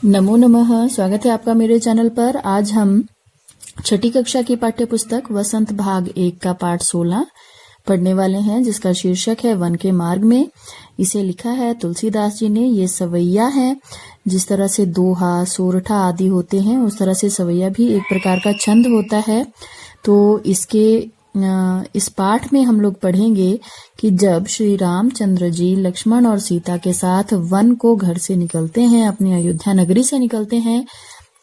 नमो नमः। स्वागत है आपका मेरे चैनल पर। आज हम छठी कक्षा की पाठ्य पुस्तक वसंत भाग 1 का पाठ 16 पढ़ने वाले हैं, जिसका शीर्षक है वन के मार्ग में। इसे लिखा है तुलसीदास जी ने। ये सवैया है। जिस तरह से दोहा, सोरठा आदि होते हैं, उस तरह से सवैया भी एक प्रकार का छंद होता है। तो इस पाठ में हम लोग पढ़ेंगे कि जब श्री रामचंद्र जी लक्ष्मण और सीता के साथ वन को घर से निकलते हैं, अपनी अयोध्या नगरी से निकलते हैं,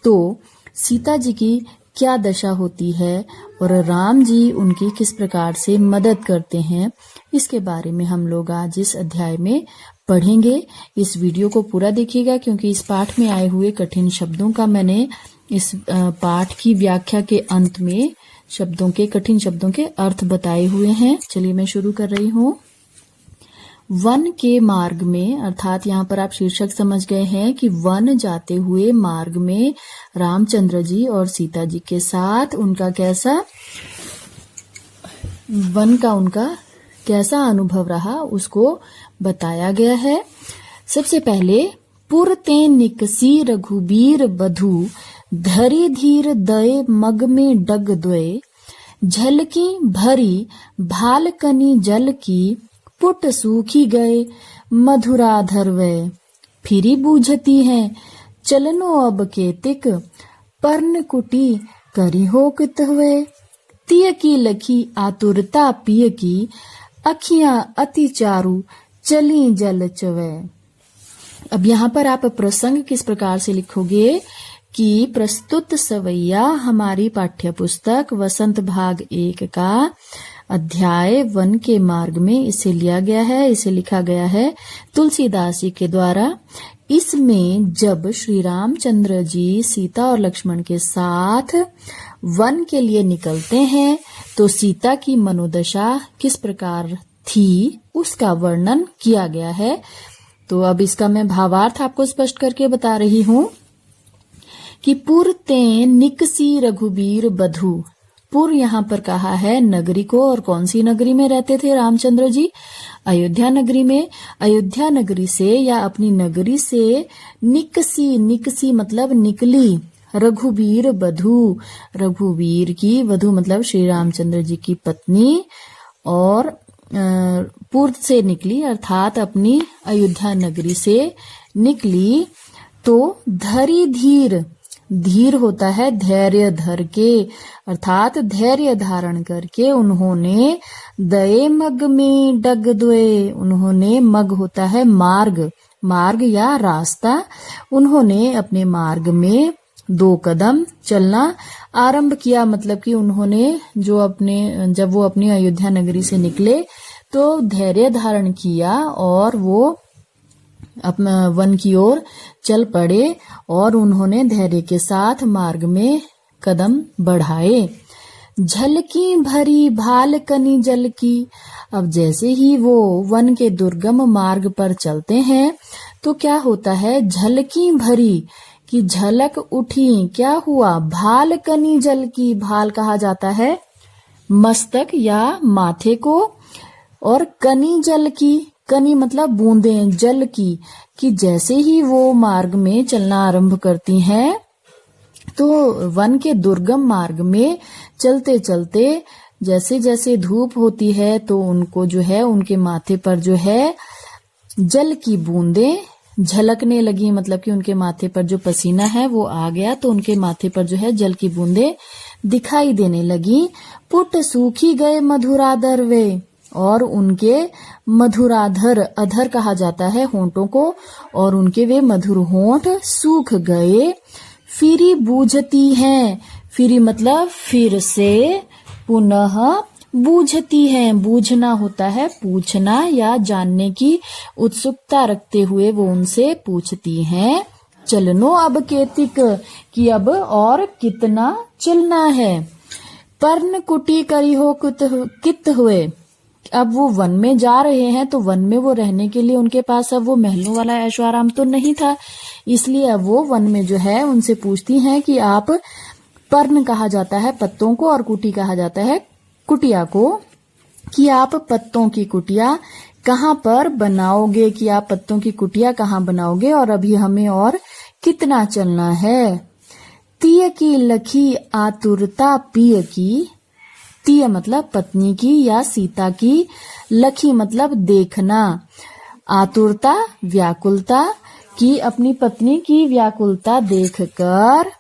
तो सीता जी की क्या दशा होती है और राम जी उनकी किस प्रकार से मदद करते हैं, इसके बारे में हम लोग आज इस अध्याय में पढ़ेंगे। इस वीडियो को पूरा देखिएगा, क्योंकि इस पाठ में आए हुए कठिन शब्दों का मैंने इस पाठ की व्याख्या के अंत में कठिन शब्दों के अर्थ बताए हुए हैं। चलिए मैं शुरू कर रही हूँ। वन के मार्ग में, अर्थात यहाँ पर आप शीर्षक समझ गए हैं कि वन जाते हुए मार्ग में रामचंद्र जी और सीता जी के साथ उनका कैसा अनुभव रहा, उसको बताया गया है। सबसे पहले, पुरते निकसी रघुबीर बधु, धरी धीर दय मग में डग द्वय, झलकी भरी भालकनी जल की, पुट सूखी गए मधुराधर वय, फिरी बूझती हैं चलनो अब केतिक, पर्ण कुटी करी हो कित हुए, तिय की लखी आतुरता पिय की, अखियां अति चारु चली जल चवै। अब यहाँ पर आप प्रसंग किस प्रकार से लिखोगे कि प्रस्तुत सवैया हमारी पाठ्य पुस्तक वसंत भाग 1 का अध्याय वन के मार्ग में इसे लिया गया है। इसे लिखा गया है तुलसीदास जी के द्वारा। इसमें जब श्री रामचंद्र जी सीता और लक्ष्मण के साथ वन के लिए निकलते हैं, तो सीता की मनोदशा किस प्रकार थी, उसका वर्णन किया गया है। तो अब इसका मैं भावार्थ आपको स्पष्ट करके बता रही हूँ कि पुरते निकसी रघुबीर बधु। पुर यहाँ पर कहा है नगरी को, और कौन सी नगरी में रहते थे रामचंद्र जी? अयोध्या नगरी में। अयोध्या नगरी से या अपनी नगरी से निकसी मतलब निकली, रघुबीर बधु, रघुवीर की वधु मतलब श्री रामचंद्र जी की पत्नी, और पूर्व से निकली अर्थात अपनी अयोध्या नगरी से निकली। तो धरी धीर, धीर होता है धैर्य धर के, अर्थात धैर्य धारण करके उन्होंने दये मग में डग द्वे, उन्होंने, मग होता है मार्ग या रास्ता, उन्होंने अपने मार्ग में 2 कदम चलना आरंभ किया। मतलब कि उन्होंने जब वो अपनी अयोध्या नगरी से निकले तो धैर्य धारण किया और वो अपना वन की ओर चल पड़े, और उन्होंने धैर्य के साथ मार्ग में कदम बढ़ाए। झलकी भरी भालकनी जल की। अब जैसे ही वो वन के दुर्गम मार्ग पर चलते हैं तो क्या होता है, झलकी भरी की झलक उठी, क्या हुआ, भालकनी जल की। भाल कहा जाता है मस्तक या माथे को, और कनी जल की, कनी मतलब बूंदें, जल की, कि जैसे ही वो मार्ग में चलना आरंभ करती हैं तो वन के दुर्गम मार्ग में चलते चलते जैसे जैसे धूप होती है तो उनको जो है, उनके माथे पर जो है जल की बूंदें झलकने लगी। मतलब कि उनके माथे पर जो पसीना है वो आ गया, तो उनके माथे पर जो है जल की बूंदें दिखाई देने लगी। पुट सूखी गए मधुराधर वे, और उनके मधुराधर, अधर कहा जाता है होंठों को, और उनके वे मधुर होंठ सूख गए। फिरी बूझती हैं, फिरी मतलब फिर से, पुनः बूझती हैं, बूझना होता है पूछना या जानने की उत्सुकता रखते हुए वो उनसे पूछती हैं, चलनो अब केतिक, कि अब और कितना चलना है, पर्ण कुटी करी हो कित हुए। अब वो वन में जा रहे हैं, तो वन में वो रहने के लिए उनके पास अब वो महलों वाला ऐशो आराम तो नहीं था, इसलिए अब वो वन में जो है उनसे पूछती हैं कि आप, पर्ण कहा जाता है पत्तों को और कुटी कहा जाता है कुटिया को, कि आप पत्तों की कुटिया कहाँ पर बनाओगे, कि आप पत्तों की कुटिया कहाँ बनाओगे और अभी हमें और कितना चलना है। तिय की लखी आतुरता पिय की, तिय मतलब पत्नी की या सीता की, लखी मतलब देखना, आतुरता व्याकुलता की अपनी पत्नी की व्याकुलता देखकर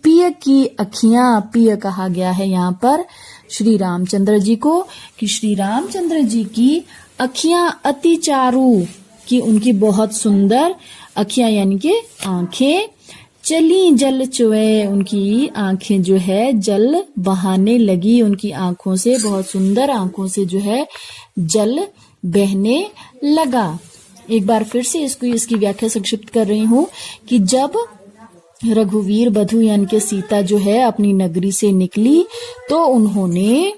पिय की अखियां, पिय कहा गया है यहाँ पर श्री रामचंद्र जी को कि श्री रामचंद्र जी की अखियां अति चारू, कि उनकी बहुत सुंदर अखियां यानी कि आंखें, चली जल चुए, उनकी आंखें जो है जल बहाने लगी, उनकी आंखों से, बहुत सुंदर आंखों से जो है जल बहने लगा। एक बार फिर से इसकी व्याख्या संक्षिप्त कर रही हूँ कि जब रघुवीर बधू यानी कि सीता जो है अपनी नगरी से निकली तो उन्होंने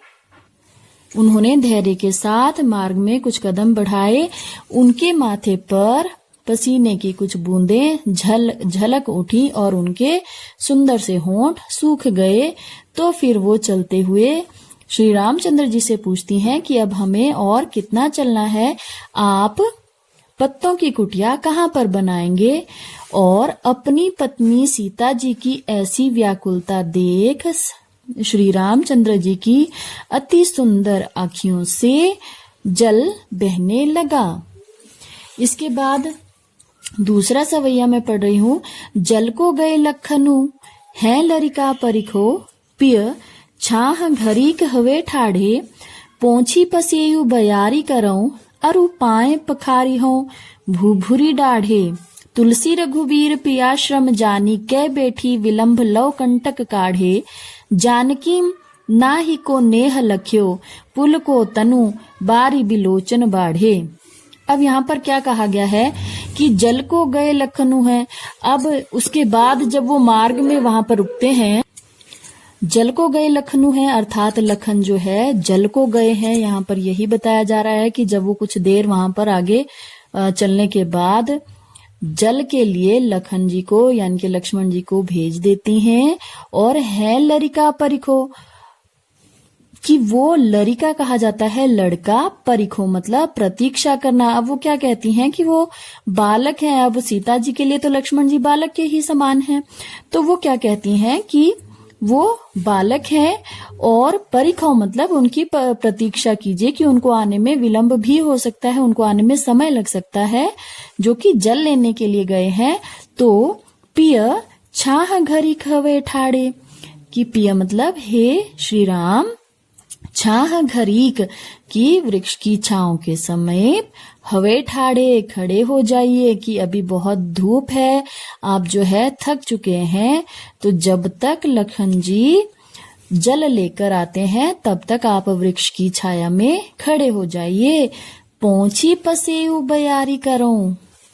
धैर्य के साथ मार्ग में कुछ कदम बढ़ाए। उनके माथे पर पसीने की कुछ बूंदें झलक उठी और उनके सुंदर से होंठ सूख गए। तो फिर वो चलते हुए श्री रामचंद्र जी से पूछती हैं कि अब हमें और कितना चलना है, आप पत्तों की कुटिया कहाँ पर बनाएंगे। और अपनी पत्नी सीता जी की ऐसी व्याकुलता देख श्री रामचंद्र जी की अति सुंदर आँखों से जल बहने लगा। इसके बाद दूसरा सवैया मैं पढ़ रही हूँ। जल को गए लखनऊ है लरिका परिखो, पिय छाह घरीक हवे ठाढ़े, पोंछी पसेयु बयारी करऊं, अरु पाए पखारी हो भूभुरी डाढ़े। तुलसी रघुबीर पियाश्रम जानी कै बैठी, विलंब लव कंटक काढ़े, जानकी नाही को नेह लख्यो, पुल को तनु बारी बिलोचन बाढ़े। अब यहाँ पर क्या कहा गया है कि जल को गए लखनऊ है। अब उसके बाद जब वो मार्ग में वहां पर रुकते हैं, जल को गए लखनऊ है अर्थात लखन जो है जल को गए हैं। यहाँ पर यही बताया जा रहा है कि जब वो कुछ देर वहां पर आगे चलने के बाद जल के लिए लखन जी को यानी कि लक्ष्मण जी को भेज देती हैं। और है लरिका परिखो, कि वो लरिका कहा जाता है लड़का, परिखो मतलब प्रतीक्षा करना। अब वो क्या कहती हैं कि वो बालक हैं। अब सीता जी के लिए तो लक्ष्मण जी बालक के ही समान हैं, तो वो क्या कहती हैं कि वो बालक हैं और परिखो मतलब उनकी प्रतीक्षा कीजिए कि उनको आने में विलंब भी हो सकता है, उनको आने में समय लग सकता है, जो कि जल लेने के लिए गए हैं। तो पिय छाह घरी खवे ठाड़े, कि पिय मतलब हे श्री राम, छाह घरीक की वृक्ष की छांव के समय, हवे ठाड़े खड़े हो जाइए कि अभी बहुत धूप है, आप जो है थक चुके हैं। तो जब तक लखन जी जल लेकर आते हैं तब तक आप वृक्ष की छाया में खड़े हो जाइए। पोंछी पसेऊ बयारी करो,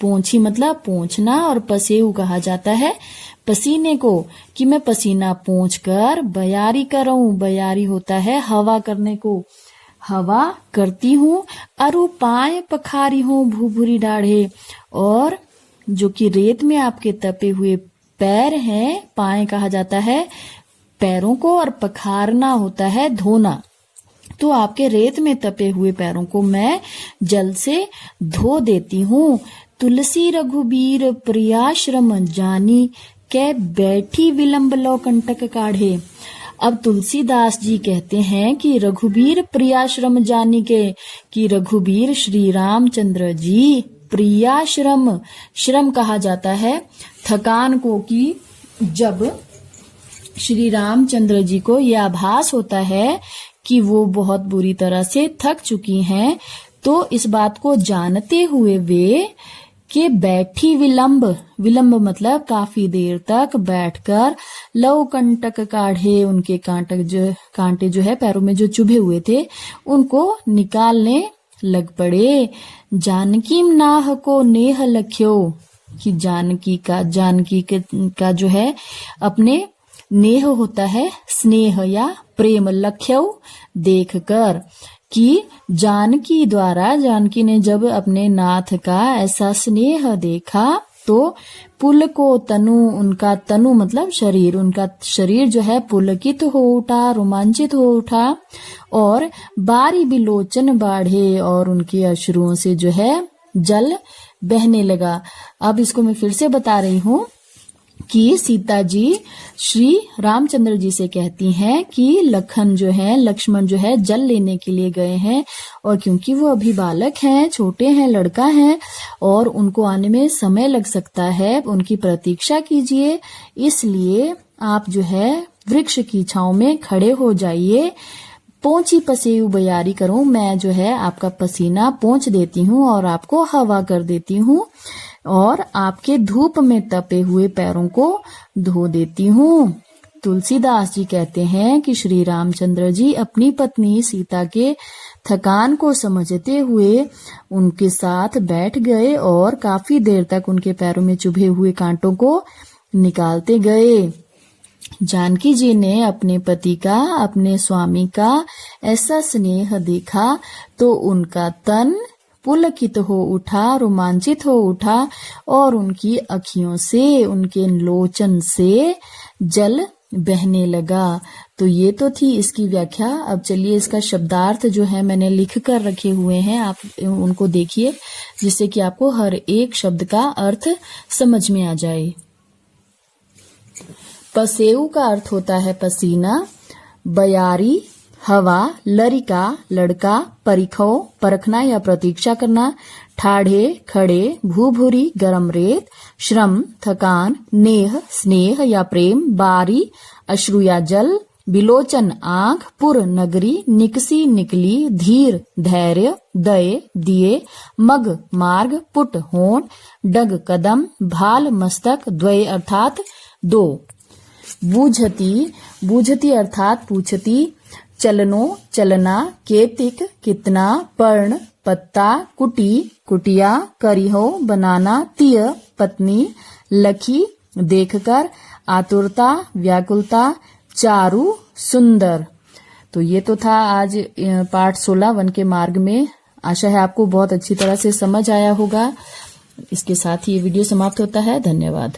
पोंछी मतलब पोंछना और पसेऊ कहा जाता है पसीने को, कि मैं पसीना पोंछ कर बयारी करूं। बयारी होता है हवा करने को, हवा करती हूँ। अरु पाए पखारी हूँ भूभुरी डाढ़े, और जो कि रेत में आपके तपे हुए पैर हैं, पाए कहा जाता है पैरों को, और पखारना होता है धोना। तो आपके रेत में तपे हुए पैरों को मैं जल से धो देती हूँ। तुलसी रघुबीर प्रियाश्रम जानी, कै बैठी विलंब लो कंटक काढ़े। अब तुलसीदास जी कहते हैं कि रघुबीर प्रियाश्रम जानी के, कि रघुबीर श्री रामचंद्र जी प्रियाश्रम, श्रम कहा जाता है थकान को, कि जब श्री रामचंद्र जी को यह आभास होता है कि वो बहुत बुरी तरह से थक चुकी हैं, तो इस बात को जानते हुए वे कि बैठी विलंब, विलंब मतलब काफी देर तक बैठकर, लव कंटक काढ़े, उनके कांटे जो है पैरों में जो चुभे हुए थे उनको निकालने लग पड़े। जानकी नाह को नेह लख्यो, कि जानकी का जो है अपने नेह होता है स्नेह या प्रेम, लख्यो देखकर, कि जानकी द्वारा, जानकी ने जब अपने नाथ का ऐसा स्नेह देखा तो पुल को तनु, उनका तनु मतलब शरीर, उनका शरीर जो है पुलकित हो उठा, रोमांचित हो उठा, और बारी बिलोचन बाढ़े, और उनके अश्रुओं से जो है जल बहने लगा। अब इसको मैं फिर से बता रही हूँ कि सीता जी श्री रामचंद्र जी से कहती हैं कि लक्ष्मण जो है जल लेने के लिए गए हैं, और क्योंकि वो अभी बालक हैं, छोटे हैं, लड़का हैं और उनको आने में समय लग सकता है, उनकी प्रतीक्षा कीजिए, इसलिए आप जो है वृक्ष की छांव में खड़े हो जाइए। पोंछी पसेऊ बयारी करूं, मैं जो है आपका पसीना पोंछ देती हूँ और आपको हवा कर देती हूँ और आपके धूप में तपे हुए पैरों को धो देती हूँ। तुलसीदास जी कहते हैं कि श्री रामचंद्र जी अपनी पत्नी सीता के थकान को समझते हुए उनके साथ बैठ गए और काफी देर तक उनके पैरों में चुभे हुए कांटों को निकालते गए। जानकी जी ने अपने पति का, अपने स्वामी का ऐसा स्नेह देखा तो उनका तन पुलकित हो उठा, रोमांचित हो उठा और उनकी अखियों से, उनके लोचन से जल बहने लगा। तो ये तो थी इसकी व्याख्या। अब चलिए इसका शब्दार्थ जो है मैंने लिख कर रखे हुए हैं, आप उनको देखिए जिससे कि आपको हर एक शब्द का अर्थ समझ में आ जाए। पसेऊ का अर्थ होता है पसीना, बयारी हवा, लरिका लड़का, परिखो परखना या प्रतीक्षा करना, ठाढ़े खड़े, भूभूरी गरम रेत, श्रम थकान, नेह स्नेह या प्रेम, बारी अश्रु या जल, बिलोचन आंख, पुर नगरी, निकसी निकली, धीर धैर्य, दये दिए, मग मार्ग, पुट होंठ, डग कदम, भाल मस्तक, द्वय अर्थात दो, बूझती अर्थात पूछती, चलनो चलना, केतिक कितना, पर्ण पत्ता, कुटी कुटिया, करिहो बनाना, तिय पत्नी, लखी देखकर, आतुरता व्याकुलता, चारु सुंदर। तो ये तो था आज पाठ 16 वन के मार्ग में। आशा है आपको बहुत अच्छी तरह से समझ आया होगा। इसके साथ ही ये वीडियो समाप्त होता है। धन्यवाद।